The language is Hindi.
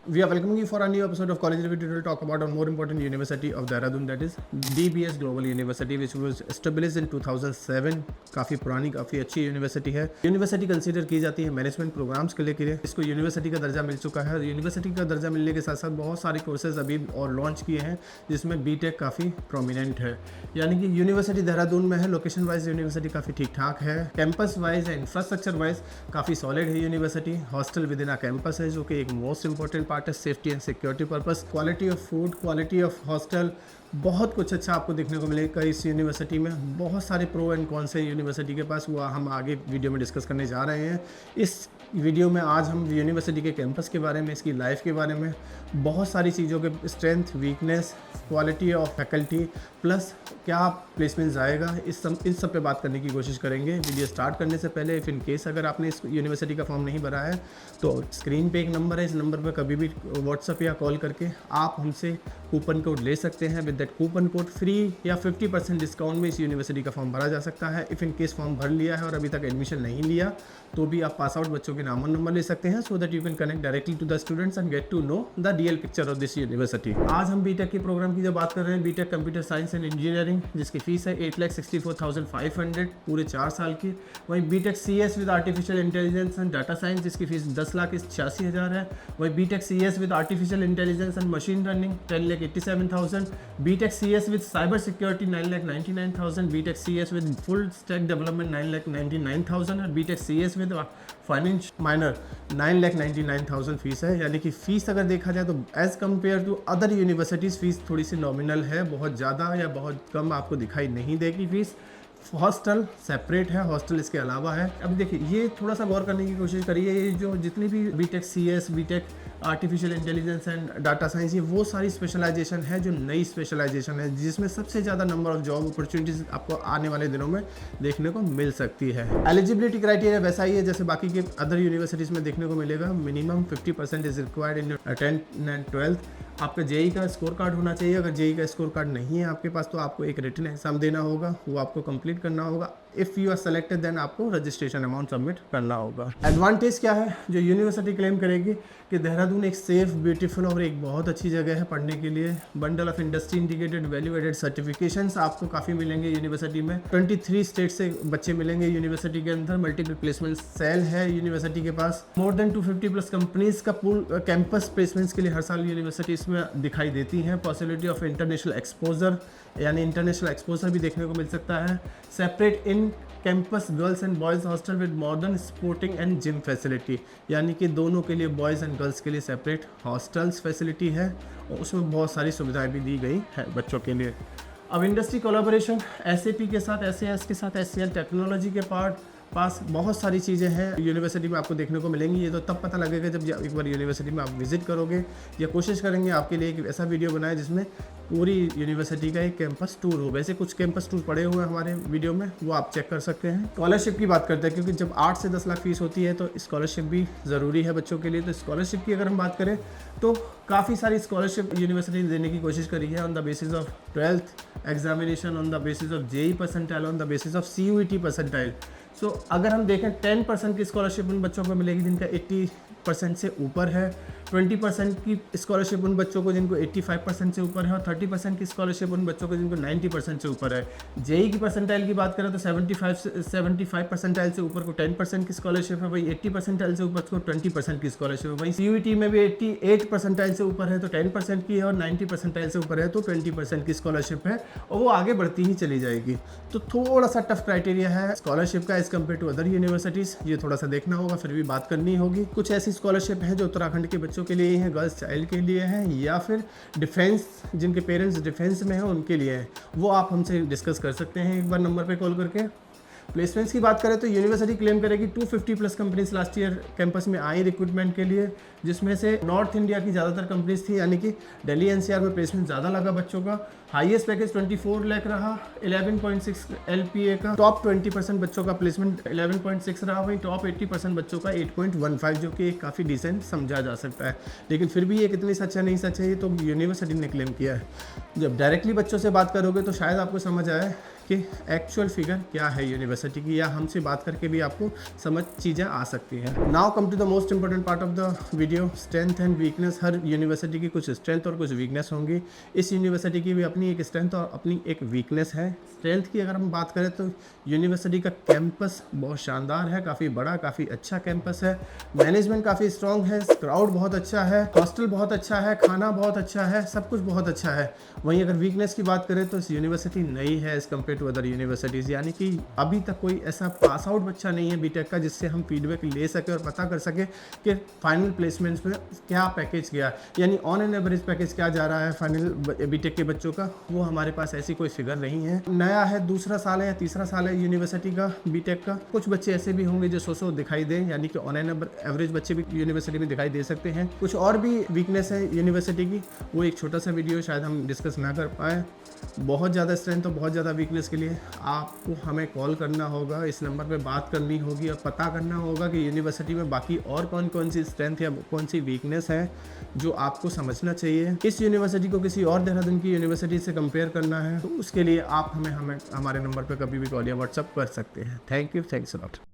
We are welcoming you for a new episode of College Review. Today we'll talk about a more important university of Dehradun, that is DBS Global University, which was established in 2007. काफ़ी पुरानी, काफ़ी अच्छी यूनिवर्सिटी है। यूनिवर्सिटी कंसीडर की जाती है मैनेजमेंट प्रोग्राम्स के लिए। इसको यूनिवर्सिटी का दर्जा मिल चुका है। यूनिवर्सिटी का दर्जा मिलने के साथ साथ बहुत सारे कोर्सेज अभी और लॉन्च किए हैं, जिसमें बीटेक काफ़ी प्रोमिनेंट है। यानी कि यूनिवर्सिटी देहरादून में है। लोकेशन वाइज यूनिवर्सिटी काफ़ी ठीक ठाक है। कैंपस वाइज है, इंफ्रास्ट्रक्चर वाइज काफ़ी सॉलिड है university. Hostel with in a campus है, जो कि एक मोस्ट इंपॉर्टेंट पार्ट है safety and security purpose. Quality of food, quality of hostel, बहुत कुछ अच्छा आपको देखने को मिलेगा इस यूनिवर्सिटी में। बहुत सारे प्रो एंड कॉन्स है यूनिवर्सिटी के पास, वो हम आगे वीडियो में डिस्कस करने जा रहे हैं। इस वीडियो में आज हम यूनिवर्सिटी के कैंपस के बारे में, इसकी लाइफ के बारे में, बहुत सारी चीज़ों के strength, weakness, quality of faculty, plus क्या प्लेसमेंट आएगा, इन सब पे बात करने की कोशिश करेंगे। वीडियो स्टार्ट करने से पहले इफ़ इन केस अगर आपने इस यूनिवर्सिटी का फॉर्म नहीं भरा है तो स्क्रीन पे एक नंबर है, इस नंबर पर कभी भी व्हाट्सअप या कॉल करके आप हमसे कूपन कोड ले सकते हैं। With that coupon code free या 50% डिस्काउंट में इस यूनिवर्सिटी का फॉर्म भरा जा सकता है। इफ़ इन केस फॉर्म भर लिया है और अभी तक एडमिशन नहीं लिया तो भी आप पास आउट बच्चों के नाम और नंबर ले सकते हैं, so that you can connect directly to the students and get to know the real picture of this university. आज हम बीटेक के प्रोग्राम की जब बात कर रहे हैं, BTech computer science and engineering, जिसकी फीस है 8,64,500 पूरे 4 साल की। वहीं BTech CS with artificial intelligence and data science, जिसकी फीस 10,86,000 है। वहीं BTech CS with artificial intelligence and machine learning 10,87,000। BTech CS with cyber security 9,99,000। BTech CS with full stack development 9,99,000 और BTech CS with finance minor 9,99,000 fees है। यानी कि फ़ीस अगर देखा जाए तो as compared to other universities fees थोड़ी सी नॉमिनल है, बहुत ज़्यादा या बहुत कम आपको दिखाई नहीं देगी फ़ीस। हॉस्टल सेपरेट है, हॉस्टल इसके अलावा है। अब देखिए, ये थोड़ा सा गौर करने की कोशिश करिए, ये जो जितनी भी BTech CS, BTech artificial intelligence and data science, ये वो सारी स्पेशलाइजेशन है जो नई स्पेशलाइजेशन है, जिसमें सबसे ज़्यादा नंबर ऑफ जॉब अपॉर्चुनिटीज़ आपको आने वाले दिनों में देखने को मिल सकती है। एलिजिबिलिटी क्राइटेरिया वैसा ही है जैसे बाकी के अदर यूनिवर्सिटीज़ में देखने को मिलेगा। Minimum 50% is required in 10th and 12th। आपका जेई का स्कोर कार्ड होना चाहिए। अगर जेई का स्कोर कार्ड नहीं है आपके पास तो आपको एक रिटन एग्जाम देना होगा, वो आपको कंप्लीट करना होगा। If you are selected then आपको रजिस्ट्रेशन अमाउंट सबमिट करना होगा। एडवांटेज क्या है जो यूनिवर्सिटी क्लेम करेगी कि देहरादून एक सेफ, ब्यूटीफुल और एक बहुत अच्छी जगह है पढ़ने के लिए। Bundle of industry integrated value added certifications आपको काफ़ी मिलेंगे यूनिवर्सिटी में। 23 स्टेट से बच्चे मिलेंगे यूनिवर्सिटी के अंदर। मल्टीपल प्लेसमेंट सेल है यूनिवर्सिटी के पास। मोर देन 250+ कंपनीज का पूल कैंपस प्लेसमेंट्स के लिए हर साल यूनिवर्सिटी इसमें दिखाई देती हैं। पॉसिबिलिटी ऑफ इंटरनेशनल एक्सपोजर, यानी इंटरनेशनल एक्सपोजर भी देखने को मिल सकता है। Separate in campus girls and boys hostel with modern sporting and gym facility, यानी कि दोनों के लिए, बॉयज़ एंड गर्ल्स के लिए सेपरेट हॉस्टल्स फैसिलिटी है और उसमें बहुत सारी सुविधाएं भी दी गई है बच्चों के लिए। अब इंडस्ट्री कोलैबोरेशन SAP के साथ, SAS के साथ, SCL टेक्नोलॉजी के पास बहुत सारी चीज़ें हैं यूनिवर्सिटी में आपको देखने को मिलेंगी। ये तो तब पता लगेगा जब एक बार यूनिवर्सिटी में आप विजिट करोगे, या कोशिश करेंगे आपके लिए एक ऐसा वीडियो बनाए जिसमें पूरी यूनिवर्सिटी का एक कैंपस टूर हो। वैसे कुछ कैंपस टूर पड़े हुए हैं हमारे वीडियो में, वो आप चेक कर सकते हैं। स्कॉलरशिप की बात करते हैं, क्योंकि जब 8 से 10 लाख फीस होती है तो स्कॉलरशिप भी ज़रूरी है बच्चों के लिए। तो स्कॉलरशिप की अगर हम बात करें तो काफ़ी सारी स्कॉलरशिप यूनिवर्सिटी ने देने की कोशिश करी है on the basis of 12th examination, on the basis of JEE percentile, on the basis of CUET percentile. So अगर हम देखें 10% की स्कॉलरशिप उन बच्चों को मिलेगी जिनका 80% से ऊपर है। 20% की स्कॉलरशिप उन बच्चों को जिनको 85% से ऊपर है और 30% की स्कॉलरशिप उन बच्चों को जिनको 90% से ऊपर है। JEE की परसेंटाइल की बात करें तो 75 परसेंटाइल से ऊपर को 10% की स्कॉलरशिप है। वही 80 परसेंटाइल से ऊपर को 20% की स्कॉलरशिप है। वहीं CUET में भी 88 परसेंटाइल से ऊपर है तो 10% की है और 90 परसेंटाइल से ऊपर है तो 20% की स्कॉलरशिप है, और वो आगे बढ़ती ही चली जाएगी। तो थोड़ा सा टफ क्राइटेरिया है स्कॉलरशिप का as compared to other universities, ये थोड़ा सा देखना होगा, फिर भी बात करनी होगी। कुछ ऐसी स्कॉलरशिप है जो उत्तराखंड के बच्चों के लिए हैं, गर्ल्स चाइल्ड के लिए हैं, या फिर डिफेंस, जिनके पेरेंट्स डिफेंस में हैं उनके लिए हैं, वो आप हमसे डिस्कस कर सकते हैं एक बार नंबर पे कॉल करके। प्लेसमेंट्स की बात करें तो यूनिवर्सिटी क्लेम करेगी 250+ कंपनीज लास्ट ईयर कैंपस में आई रिक्रूटमेंट के लिए, जिसमें से नॉर्थ इंडिया की ज़्यादातर कंपनीज थी, यानी कि दिल्ली NCR में प्लेसमेंट ज़्यादा लगा बच्चों का। हाईएस्ट पैकेज 24 लाख रहा, 11.6 LPA का। टॉप 20% बच्चों का प्लेसमेंट 11.6 रहा, वहीं टॉप 80% बच्चों का 8.15, जो कि काफ़ी डिसेंट समझा जा सकता है। लेकिन फिर भी ये कितनी सच है नहीं सच है, ये तो यूनिवर्सिटी ने क्लेम किया है। जब डायरेक्टली बच्चों से बात करोगे तो शायद आपको समझ आए कि एक्चुअल फिगर क्या है यूनिवर्सिटी की, या हमसे बात करके भी आपको समझ चीज़ें आ सकती हैं। Now come to the most important part of the video, strength and weakness. हर यूनिवर्सिटी की कुछ स्ट्रेंथ और कुछ वीकनेस होंगी। इस यूनिवर्सिटी की भी अपनी एक स्ट्रेंथ और अपनी एक वीकनेस है। स्ट्रेंथ की अगर हम बात करें तो यूनिवर्सिटी का कैंपस बहुत शानदार है, काफ़ी बड़ा, काफ़ी अच्छा कैंपस है। मैनेजमेंट काफ़ी स्ट्रॉन्ग है, क्राउड बहुत अच्छा है, हॉस्टल बहुत अच्छा है, खाना बहुत अच्छा है, सब कुछ बहुत अच्छा है। वहीं अगर वीकनेस की बात करें तो इस यूनिवर्सिटी नई है as compared to other universities, यानी कि अभी तक कोई ऐसा पास आउट बच्चा नहीं है बीटेक का जिससे हम फीडबैक ले सके और पता कर सके कि फाइनल प्लेसमेंट्स में क्या पैकेज गया, यानी ऑन एन एवरेज पैकेज क्या जा रहा है फाइनल बीटेक के बच्चों का, वो हमारे पास ऐसी कोई फिगर नहीं है। नया है, दूसरा साल है या तीसरा साल है यूनिवर्सिटी का बीटेक का। कुछ बच्चे ऐसे भी होंगे जो सो दिखाई दें, यानी कि ऑन एन एवरेज बच्चे भी यूनिवर्सिटी में दिखाई दे सकते हैं। कुछ और भी वीकनेस है यूनिवर्सिटी की, वो एक छोटा सा वीडियो शायद हम डिस्कस ना कर पाए। बहुत ज़्यादा स्ट्रेंथ और बहुत ज़्यादा वीकनेस के लिए आपको हमें कॉल करना होगा, इस नंबर पे बात करनी होगी और पता करना होगा कि यूनिवर्सिटी में बाकी और कौन कौन सी स्ट्रेंथ या कौन सी वीकनेस है जो आपको समझना चाहिए। इस यूनिवर्सिटी को किसी और देहरादून की यूनिवर्सिटी से कंपेयर करना है तो उसके लिए आप हमें हमारे नंबर पर कभी भी कॉल या व्हाट्सअप कर सकते हैं। Thank you, thanks a lot.